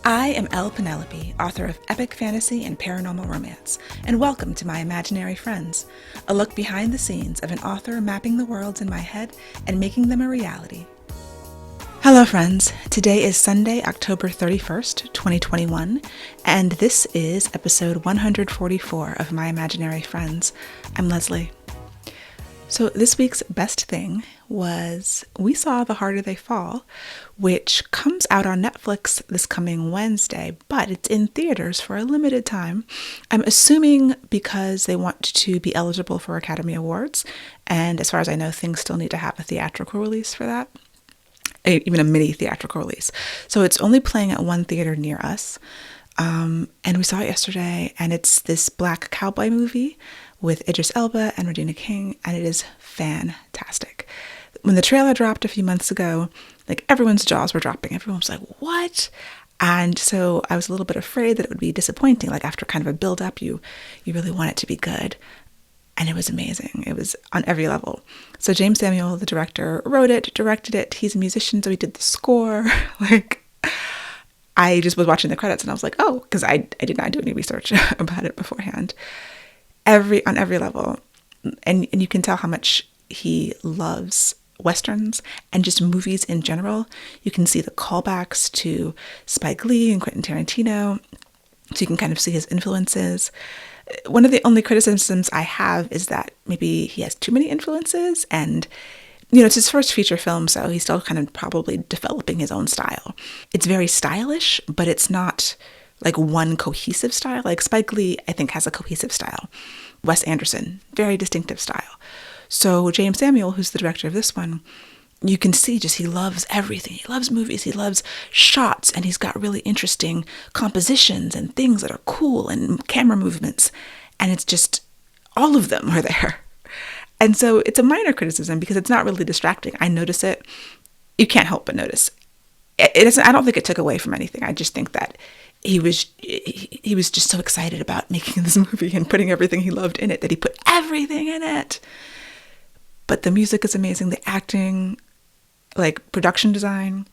I am Elle Penelope, author of epic fantasy and paranormal romance, and welcome to my imaginary friends, a look behind the scenes of an author mapping the worlds in my head and making them a reality. Hello friends, today is Sunday, October 31st, 2021, and this is episode 144 of My Imaginary Friends. I'm Leslie. So this week's best thing was we saw The Harder They Fall, which comes out on Netflix this coming Wednesday, but it's in theaters for a limited time. I'm assuming because they want to be eligible for Academy Awards, and as far as I know, things still need to have a theatrical release for that, even a mini theatrical release. So it's only playing at one theater near us, and we saw it yesterday, and it's this black cowboy movie with Idris Elba and Regina King, and it is fantastic. When the trailer dropped a few months ago, like everyone's jaws were dropping. Everyone was like, what? And so I was a little bit afraid that it would be disappointing. Like after kind of a build up, you really want it to be good. And it was amazing. It was on every level. So James Samuel, the director, wrote it, directed it. He's a musician, so he did the score. I just was watching the credits and I was like, oh, because I did not do any research about it beforehand. On every level. And you can tell how much he loves Westerns and just movies in general. You can see the callbacks to Spike Lee and Quentin Tarantino. So you can kind of see his influences. One of the only criticisms I have is that maybe he has too many influences, and it's his first feature film, so he's still kind of probably developing his own style. It's very stylish, but it's not like one cohesive style. Like Spike Lee, I think, has a cohesive style. Wes Anderson, very distinctive style. So James Samuel, who's the director of this one, you can see just he loves everything. He loves movies, he loves shots, and he's got really interesting compositions and things that are cool and camera movements. And it's just, all of them are there. And so it's a minor criticism because it's not really distracting. I notice it. You can't help but notice. I don't think it took away from anything. I just think that he was just so excited about making this movie and putting everything he loved in it that he put everything in it. But the music is amazing. The acting, like production design,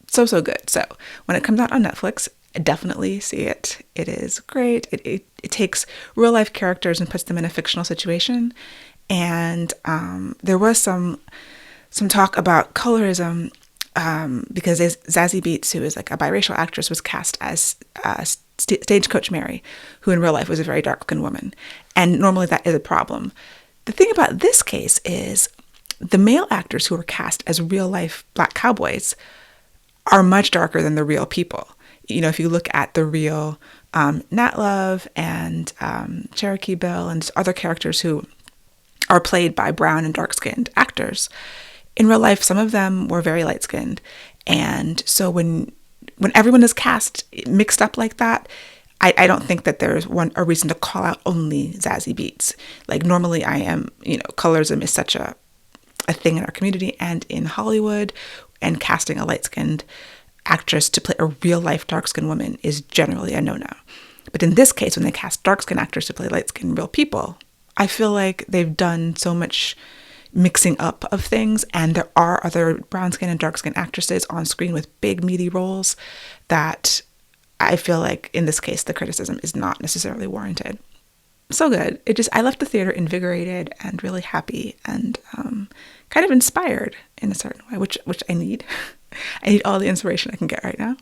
so good. So when it comes out on Netflix, definitely see it. It is great. It takes real life characters and puts them in a fictional situation. And there was some talk about colorism. Because Zazie Beetz, who is like a biracial actress, was cast as Stagecoach Mary, who in real life was a very dark-skinned woman. And normally that is a problem. The thing about this case is the male actors who were cast as real-life black cowboys are much darker than the real people. If you look at the real Nat Love and Cherokee Bill and other characters who are played by brown and dark-skinned actors, in real life, some of them were very light-skinned. And so when everyone is cast mixed up like that, I don't think that there's a reason to call out only Zazie Beetz. Like normally I am, colorism is such a thing in our community and in Hollywood, and casting a light-skinned actress to play a real-life dark-skinned woman is generally a no-no. But in this case, when they cast dark-skinned actors to play light-skinned real people, I feel like they've done so much mixing up of things, and there are other brown skin and dark skin actresses on screen with big meaty roles that I feel like in this case the criticism is not necessarily warranted. So good. I left the theater invigorated and really happy and kind of inspired in a certain way, which I need. I need all the inspiration I can get right now.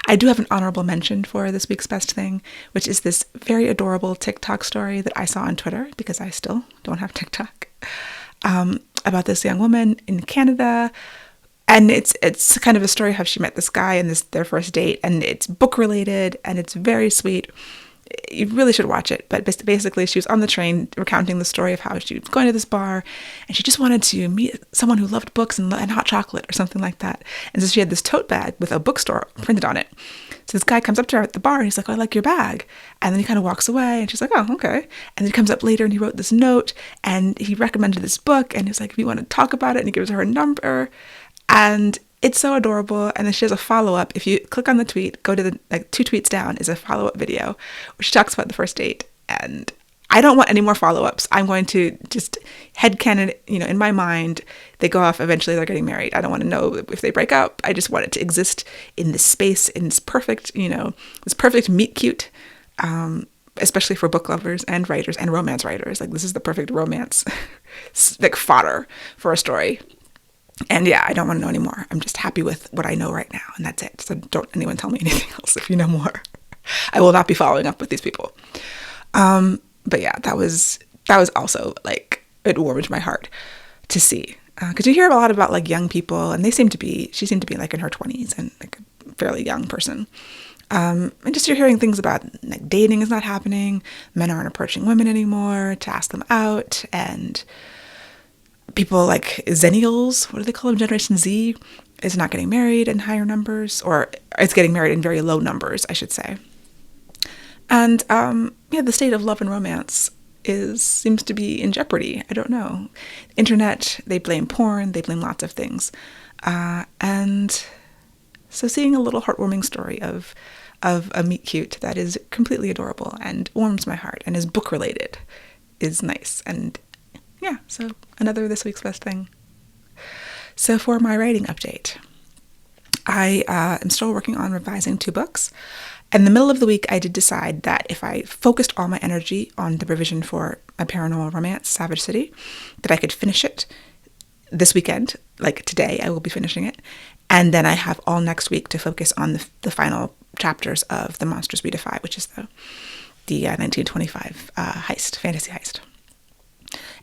I do have an honorable mention for this week's best thing, which is this very adorable TikTok story that I saw on Twitter, because I still don't have TikTok. About this young woman in Canada, and it's kind of a story of how she met this guy and their first date, and it's book related and it's very sweet. You really should watch it. But basically, she was on the train recounting the story of how she was going to this bar and she just wanted to meet someone who loved books and hot chocolate or something like that. And so she had this tote bag with a bookstore printed on it. So this guy comes up to her at the bar and he's like, oh, I like your bag. And then he kind of walks away and she's like, oh, okay. And then he comes up later and he wrote this note and he recommended this book and he's like, if you want to talk about it, and he gives her a number. And it's so adorable. And then she has a follow-up. If you click on the tweet, go to the 2 tweets down is a follow-up video where she talks about the first date. And I don't want any more follow-ups. I'm going to just headcanon, in my mind, they go off, eventually they're getting married. I don't want to know if they break up. I just want it to exist in this space, in this perfect, this perfect meet cute, especially for book lovers and writers and romance writers. Like, this is the perfect romance, like, fodder for a story. And yeah, I don't want to know anymore. I'm just happy with what I know right now, and that's it. So don't anyone tell me anything else if you know more. I will not be following up with these people. But yeah, that was also, like, it warmed my heart to see. Because you hear a lot about, like, young people, and she seemed to be like in her 20s and like a fairly young person. And just you're hearing things about, like, dating is not happening, men aren't approaching women anymore to ask them out, and people like Zennials, what do they call them, Generation Z, is not getting married in higher numbers, or it's getting married in very low numbers, I should say. And the state of love and romance seems to be in jeopardy. I don't know. Internet, they blame porn, they blame lots of things. And so seeing a little heartwarming story of a meet cute that is completely adorable and warms my heart and is book related is nice. And yeah, so another this week's best thing. So for my writing update, I am still working on revising 2 books. In the middle of the week, I did decide that if I focused all my energy on the revision for my paranormal romance, Savage City, that I could finish it this weekend. Like today, I will be finishing it. And then I have all next week to focus on the final chapters of The Monsters We Defy, which is the 1925 fantasy heist.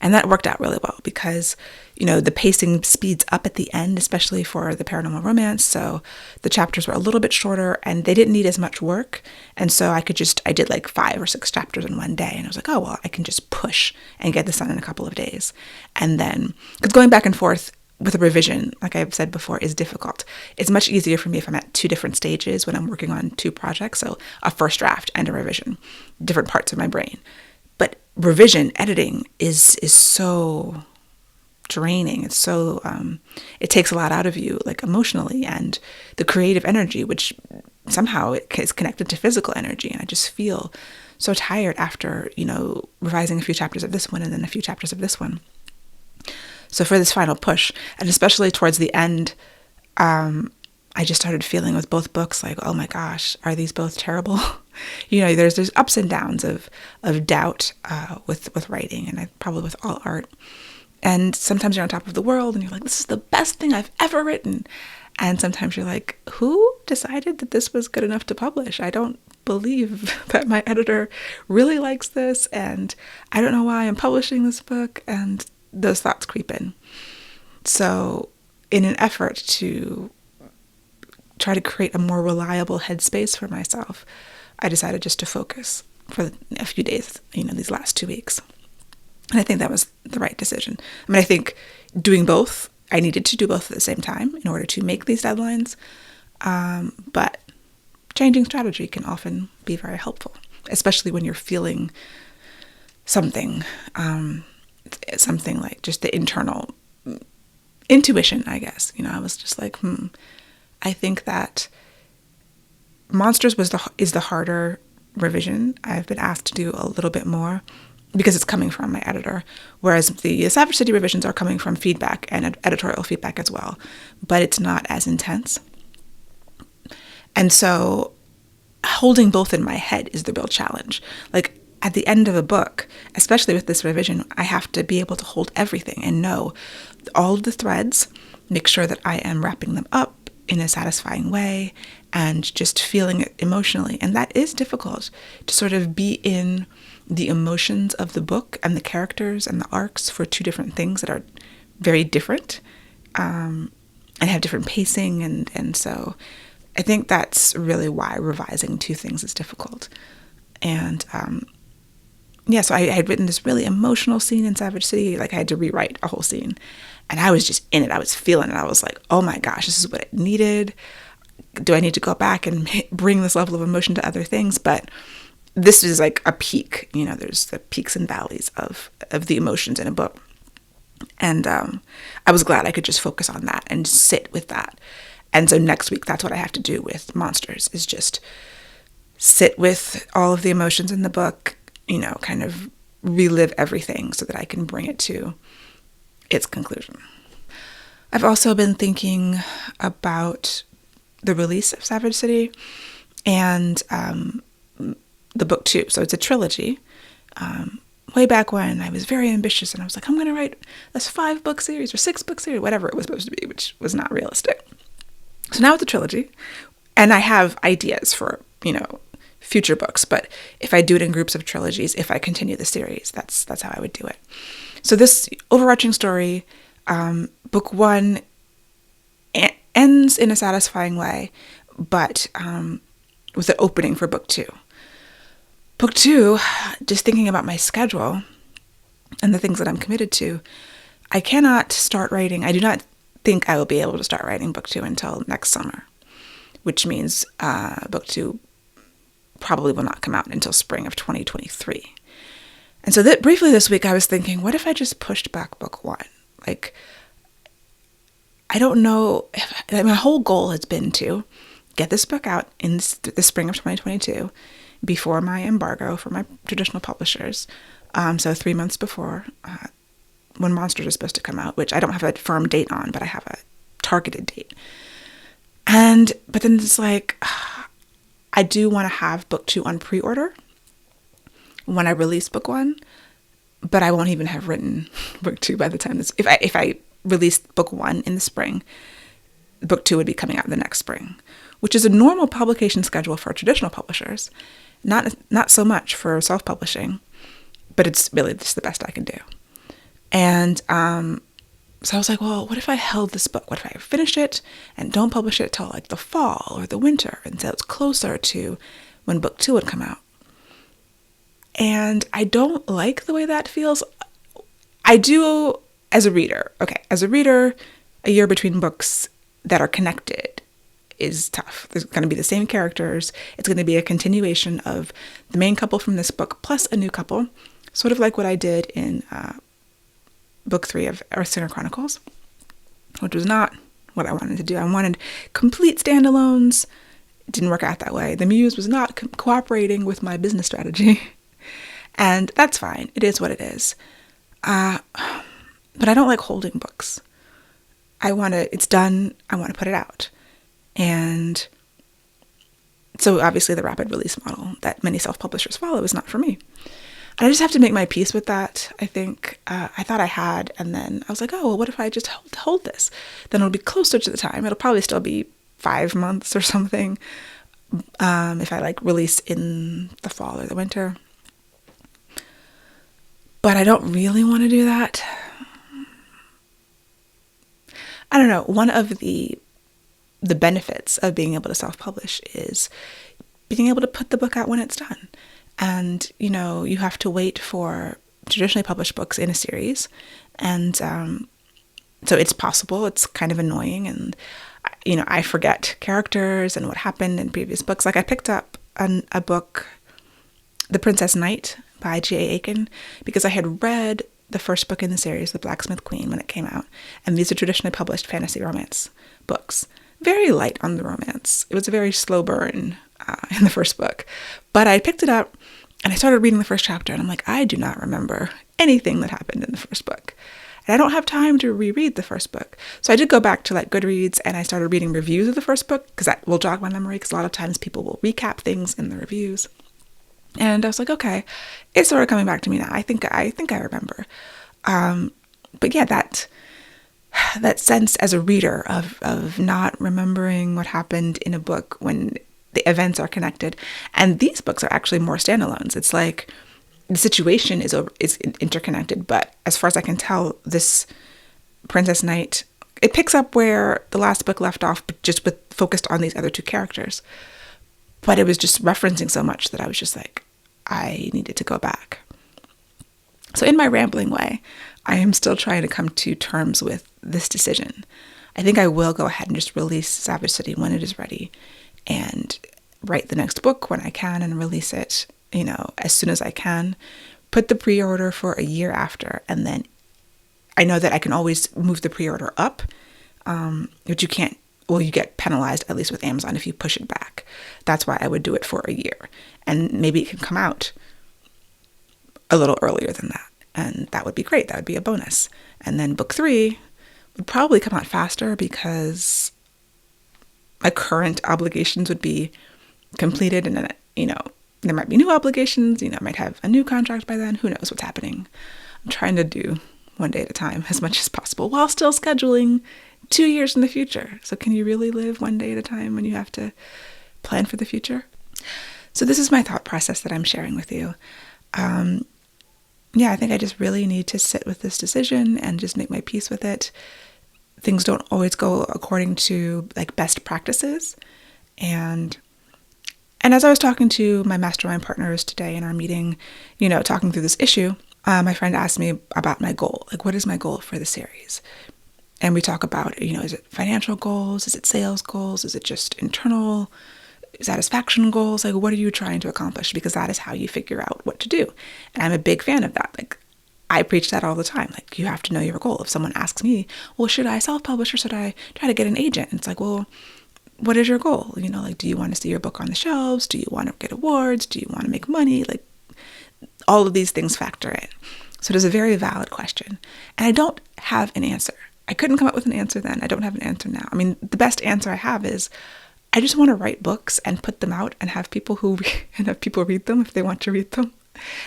And that worked out really well because, the pacing speeds up at the end, especially for the paranormal romance. So the chapters were a little bit shorter and they didn't need as much work. And so I did like 5 or 6 chapters in one day. And I was like, oh, well, I can just push and get this done in a couple of days. And then, because going back and forth with a revision, like I've said before, is difficult. It's much easier for me if I'm at 2 different stages when I'm working on 2 projects. So a first draft and a revision, different parts of my brain. But revision editing is so draining. It's so it takes a lot out of you, like emotionally, and the creative energy, which somehow it is connected to physical energy. And I just feel so tired after revising a few chapters of this one and then a few chapters of this one. So for this final push, and especially towards the end, I just started feeling with both books like, oh my gosh, are these both terrible? There's ups and downs of doubt with writing, and probably with all art. And sometimes you're on top of the world and you're like, this is the best thing I've ever written. And sometimes you're like, who decided that this was good enough to publish? I don't believe that my editor really likes this, and I don't know why I'm publishing this book. And those thoughts creep in. So in an effort to try to create a more reliable headspace for myself, I decided just to focus for a few days, these last 2 weeks. And I think that was the right decision. I mean, I think doing both, I needed to do both at the same time in order to make these deadlines. But changing strategy can often be very helpful, especially when you're feeling something like just the internal intuition, I guess. I was just like, I think that Monsters is the harder revision. I've been asked to do a little bit more because it's coming from my editor, whereas the Savage City revisions are coming from feedback and editorial feedback as well, but it's not as intense. And so holding both in my head is the real challenge. Like at the end of a book, especially with this revision, I have to be able to hold everything and know all of the threads, make sure that I am wrapping them up in a satisfying way and just feeling it emotionally. And that is difficult, to sort of be in the emotions of the book and the characters and the arcs for 2 different things that are very different and have different pacing. And so I think that's really why revising 2 things is difficult. And so I had written this really emotional scene in Savage City. Like I had to rewrite a whole scene. And I was just in it. I was feeling it. I was like, oh my gosh, this is what it needed. Do I need to go back and bring this level of emotion to other things? But this is like a peak. There's the peaks and valleys of the emotions in a book. And I was glad I could just focus on that and sit with that. And so next week, that's what I have to do with Monsters, is just sit with all of the emotions in the book, kind of relive everything so that I can bring it to its conclusion. I've also been thinking about the release of Savage City and the book 2. So it's a trilogy. Way back when I was very ambitious and I was like, I'm going to write this 5-book series or 6-book series, whatever it was supposed to be, which was not realistic. So now it's a trilogy, and I have ideas for, future books. But if I do it in groups of trilogies, if I continue the series, that's how I would do it. So this overarching story, book 1 ends in a satisfying way, but with an opening for book 2. Book 2, just thinking about my schedule and the things that I'm committed to, I cannot start writing. I do not think I will be able to start writing book 2 until next summer, which means book 2 probably will not come out until spring of 2023. And so briefly this week I was thinking, what if I just pushed back book 1? Like, I don't know. My whole goal has been to get this book out in the spring of 2022 before my embargo for my traditional publishers. So 3 months before when Monsters is supposed to come out, which I don't have a firm date on, but I have a targeted date. But then it's like, I do want to have book 2 on pre-order when I release book 1, but I won't even have written book 2 by the time if I released book 1 in the spring, book 2 would be coming out the next spring, which is a normal publication schedule for traditional publishers. Not so much for self-publishing, but it's really just the best I can do. And so I was like, well, what if I held this book? What if I finished it and don't publish it till like the fall or the winter, and so it's closer to when book 2 would come out? And I don't like the way that feels. I do as a reader. Okay, as a reader, a year between books that are connected is tough. There's going to be the same characters. It's going to be a continuation of the main couple from this book plus a new couple, sort of like what I did in book 3 of Earthsinger Chronicles, which was not what I wanted to do. I wanted complete standalones. It didn't work out that way. The muse was not cooperating with my business strategy, and that's fine. It is what it is. But I don't like holding books. It's done. I want to put it out. And so obviously the rapid release model that many self-publishers follow is not for me. And I just have to make my peace with that, I think. I thought I had, and then I was like, oh, well, what if I just hold this? Then it'll be closer to the time. It'll probably still be 5 months or something if I release in the fall or the winter. But I don't really want to do that. I don't know. One of the benefits of being able to self-publish is being able to put the book out when it's done. And, you have to wait for traditionally published books in a series. And so it's possible. It's kind of annoying. And, I forget characters and what happened in previous books. Like I picked up a book, The Princess Knight by G.A. Aiken, because I had read the first book in the series, The Blacksmith Queen, when it came out. And these are traditionally published fantasy romance books. Very light on the romance. It was a very slow burn in the first book. But I picked it up and I started reading the first chapter and I'm like, I do not remember anything that happened in the first book. And I don't have time to reread the first book. So I did go back to Goodreads and I started reading reviews of the first book because that will jog my memory, because a lot of times people will recap things in the reviews. And I was like, okay, it's sort of coming back to me now. I think I remember. But yeah, that sense as a reader of not remembering what happened in a book when the events are connected. And these books are actually more standalones. It's like the situation is interconnected, but as far as I can tell, this Princess Knight, it picks up where the last book left off, but just focused on these other 2 characters. But it was just referencing so much that I was just like, I needed to go back. So in my rambling way, I am still trying to come to terms with this decision. I think I will go ahead and just release Savage City when it is ready and write the next book when I can and release it, as soon as I can. Put the pre-order for a year after, and then I know that I can always move the pre-order up, but you can't. Well, you get penalized, at least with Amazon, if you push it back. That's why I would do it for a year. And maybe it can come out a little earlier than that. And that would be great. That would be a bonus. And then book 3 would probably come out faster because my current obligations would be completed, and then, there might be new obligations, I might have a new contract by then. Who knows what's happening? I'm trying to do one day at a time as much as possible while still scheduling 2 years in the future. So can you really live one day at a time when you have to plan for the future? So this is my thought process that I'm sharing with you. I think I just really need to sit with this decision and just make my peace with it. Things don't always go according to like best practices. And as I was talking to my mastermind partners today in our meeting, talking through this issue, my friend asked me about my goal. Like, what is my goal for the series? And we talk about, is it financial goals? Is it sales goals? Is it just internal satisfaction goals? Like, what are you trying to accomplish? Because that is how you figure out what to do. And I'm a big fan of that. Like, I preach that all the time. Like, you have to know your goal. If someone asks me, well, should I self-publish or should I try to get an agent? And it's like, well, what is your goal? Like, do you want to see your book on the shelves? Do you want to get awards? Do you want to make money? Like, all of these things factor in. So it is a very valid question. And I don't have an answer. I couldn't come up with an answer then. I don't have an answer now. I mean, the best answer I have is I just want to write books and put them out and have people read them if they want to read them,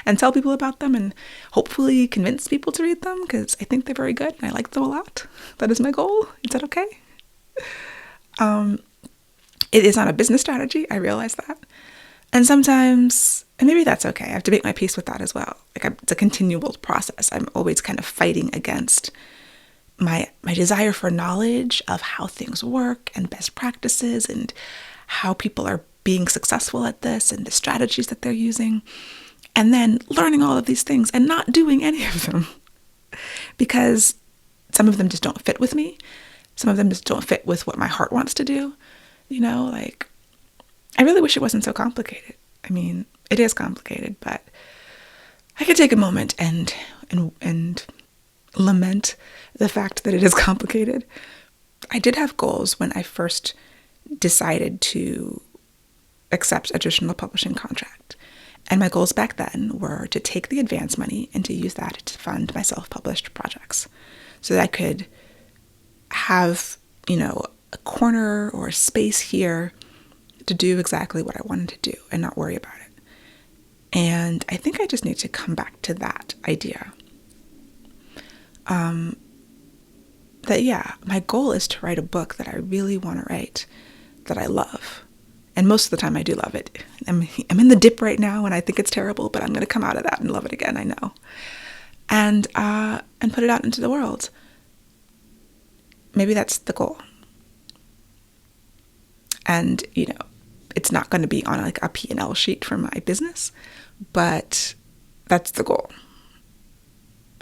and tell people about them and hopefully convince people to read them because I think they're very good and I like them a lot. That is my goal. Is that okay? It is not a business strategy. I realize that. And sometimes, and maybe that's okay. I have to make my peace with that as well. Like, it's a continual process. I'm always kind of fighting against my desire for knowledge of how things work and best practices and how people are being successful at this and the strategies that they're using. And then learning all of these things and not doing any of them because some of them just don't fit with me. Some of them just don't fit with what my heart wants to do. Like, I really wish it wasn't so complicated. I mean, it is complicated, but I could take a moment and lament the fact that it is complicated. I did have goals when I first decided to accept a traditional publishing contract. And my goals back then were to take the advance money and to use that to fund my self-published projects so that I could have, a corner or a space here to do exactly what I wanted to do and not worry about it. And I think I just need to come back to that idea. My goal is to write a book that I really want to write, that I love. And most of the time I do love it. I'm in the dip right now and I think it's terrible, but I'm going to come out of that and love it again, I know. And put it out into the world. Maybe that's the goal. And, it's not going to be on like a P&L sheet for my business, but that's the goal.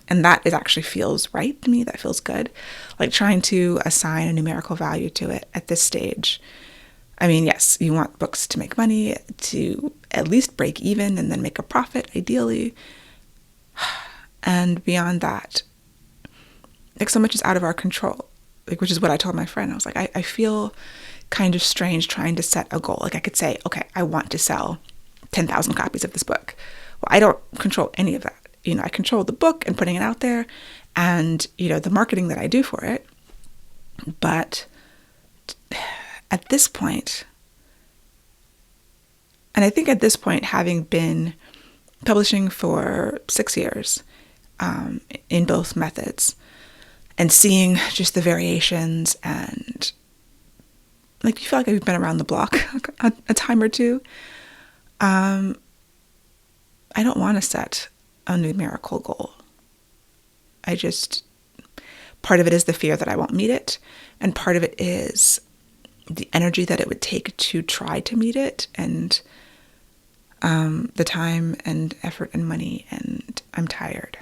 And that actually feels right to me. That feels good. Like trying to assign a numerical value to it at this stage. I mean, yes, you want books to make money, to at least break even and then make a profit, ideally. And beyond that, like, so much is out of our control, like, which is what I told my friend. I was like, I feel kind of strange trying to set a goal. Like, I could say, okay, I want to sell 10,000 copies of this book. Well, I don't control any of that. I control the book and putting it out there and, the marketing that I do for it. But at this point, and I think at this point, having been publishing for 6 years in both methods and seeing just the variations and like, you feel like I've been around the block a time or two. I don't want to set a numerical goal. Part of it is the fear that I won't meet it. And part of it is the energy that it would take to try to meet it and the time and effort and money. And I'm tired.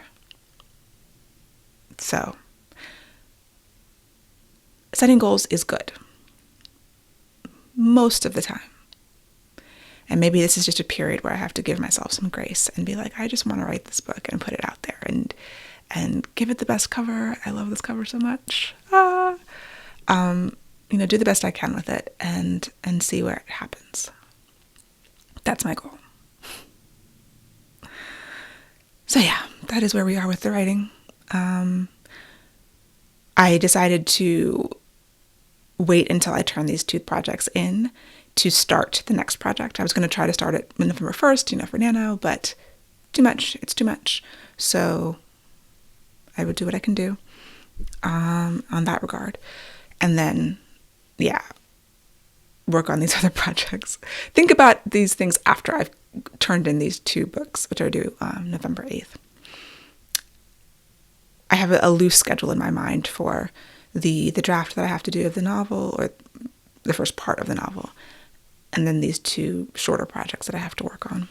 So setting goals is good. Most of the time. And maybe this is just a period where I have to give myself some grace and be like, I just want to write this book and put it out there and give it the best cover. I love this cover so much. Do the best I can with it and see where it happens. That's my goal. So yeah, that is where we are with the writing. I decided to wait until I turn these 2 projects in to start the next project. I was going to try to start it November 1st, for Nano, but too much. It's too much. So I would do what I can do on that regard. And then, yeah, work on these other projects. Think about these things after I've turned in these 2 books, which are due November 8th. I have a loose schedule in my mind for the draft that I have to do of the novel, or the first part of the novel, and then these 2 shorter projects that I have to work on.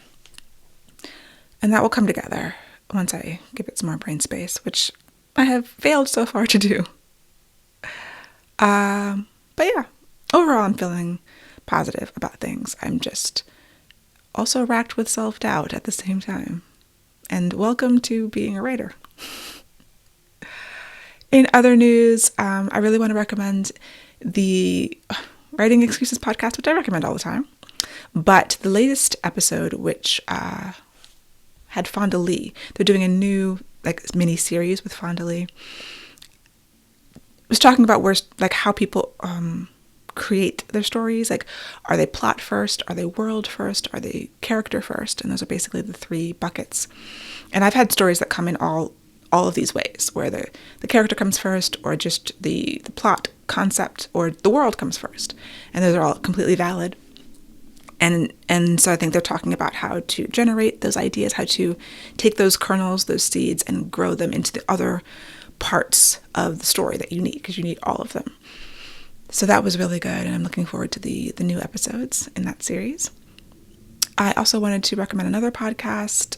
And that will come together once I give it some more brain space, which I have failed so far to do. But yeah, overall I'm feeling positive about things. I'm just also racked with self-doubt at the same time. And welcome to being a writer. In other news, I really want to recommend the Writing Excuses podcast, which I recommend all the time. But the latest episode, which had Fonda Lee, they're doing a new mini series with Fonda Lee. Was talking about how people create their stories. Are they plot first? Are they world first? Are they character first? And those are basically the 3 buckets. And I've had stories that come in all of these ways, where the character comes first, or just the plot concept, or the world comes first. And those are all completely valid. And so I think they're talking about how to generate those ideas, how to take those kernels, those seeds, and grow them into the other parts of the story that you need, because you need all of them. So that was really good, and I'm looking forward to the new episodes in that series. I also wanted to recommend another podcast.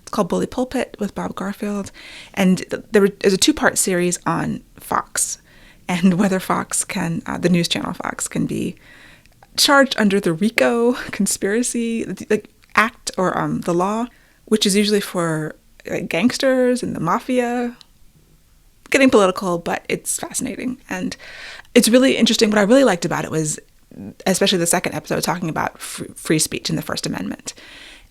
It's called Bully Pulpit with Bob Garfield, and there's a 2-part series on Fox, and whether Fox can, the news channel Fox, can be charged under the RICO conspiracy act, or the law, which is usually for gangsters and the mafia. Getting political, but it's fascinating, and it's really interesting. What I really liked about it was, especially the second episode, talking about free speech and the First Amendment.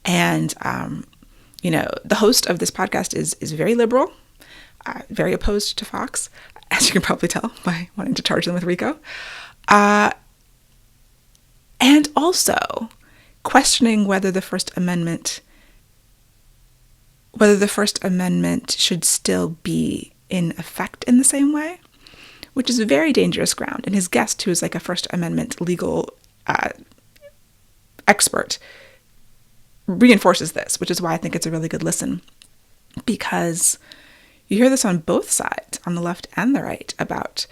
And the host of this podcast is very liberal, very opposed to Fox, as you can probably tell by wanting to charge them with RICO, and also questioning whether the First Amendment should still be in effect in the same way, which is a very dangerous ground. And his guest, who is a First Amendment legal expert, reinforces this, which is why I think it's a really good listen, because you hear this on both sides, on the left and the right, about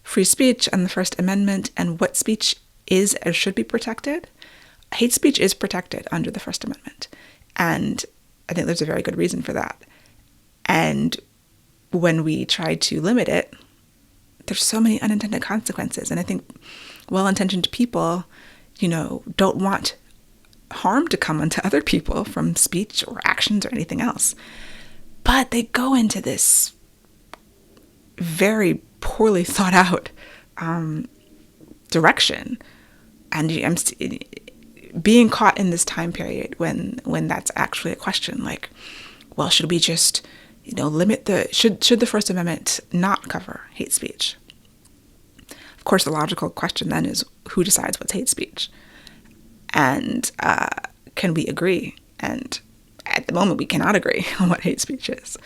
free speech and the First Amendment and what speech is or should be protected. Hate speech is protected under the First Amendment, and I think there's a very good reason for that. And when we try to limit it, there's so many unintended consequences. And I think well-intentioned people, don't want harm to come onto other people from speech or actions or anything else. But they go into this very poorly thought out direction. And I'm being caught in this time period when that's actually a question, should we just limit should the First Amendment not cover hate speech? Of course, the logical question then is, who decides what's hate speech? And can we agree? And at the moment, we cannot agree on what hate speech is.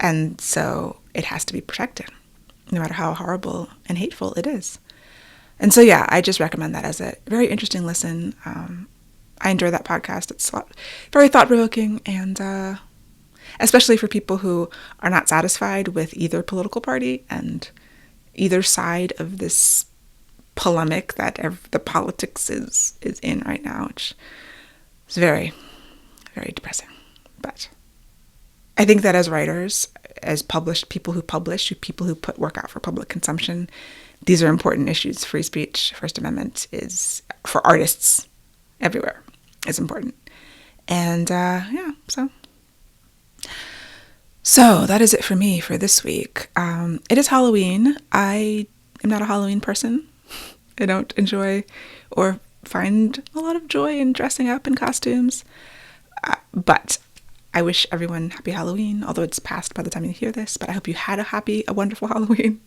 And so it has to be protected, no matter how horrible and hateful it is. And so, yeah, I just recommend that as a very interesting listen. I enjoy that podcast. It's very thought-provoking, and especially for people who are not satisfied with either political party and either side of this polemic that the politics is in right now, which is very, very depressing. But I think that as writers, as people who put work out for public consumption, these are important issues. Free speech, First Amendment is, for artists everywhere, is important. And So that is it for me for this week. It is Halloween. I am not a Halloween person. I don't enjoy or find a lot of joy in dressing up in costumes. But I wish everyone happy Halloween, although it's past by the time you hear this, but I hope you had a wonderful Halloween.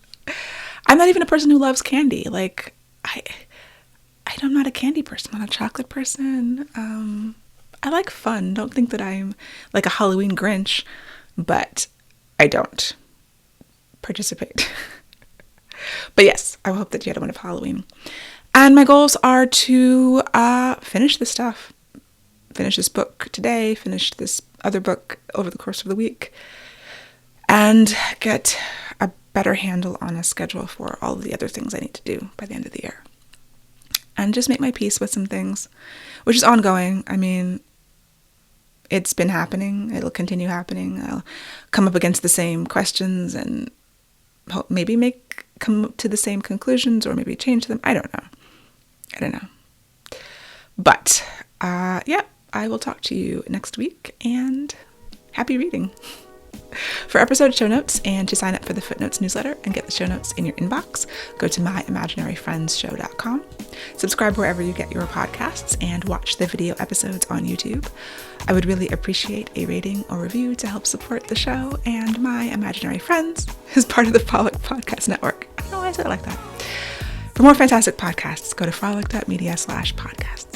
I'm not even a person who loves candy. Like, I'm not a candy person. I'm not a chocolate person. I like fun. Don't think that I'm like a Halloween Grinch, but I don't participate. But yes, I hope that you had a wonderful Halloween. And my goals are to finish this stuff. Finish this book today, finish this other book over the course of the week, and get a better handle on a schedule for all of the other things I need to do by the end of the year. And just make my peace with some things, which is ongoing. I mean, it's been happening. It'll continue happening. I'll come up against the same questions and maybe come to the same conclusions, or maybe change them. I don't know. But yeah, I will talk to you next week, and happy reading. For episode show notes and to sign up for the Footnotes newsletter and get the show notes in your inbox, go to myimaginaryfriendsshow.com. Subscribe wherever you get your podcasts and watch the video episodes on YouTube. I would really appreciate a rating or review to help support the show and my imaginary friends, who's part of the Frolic Podcast Network. I don't know why I said it like that. For more fantastic podcasts, go to frolic.media/podcasts.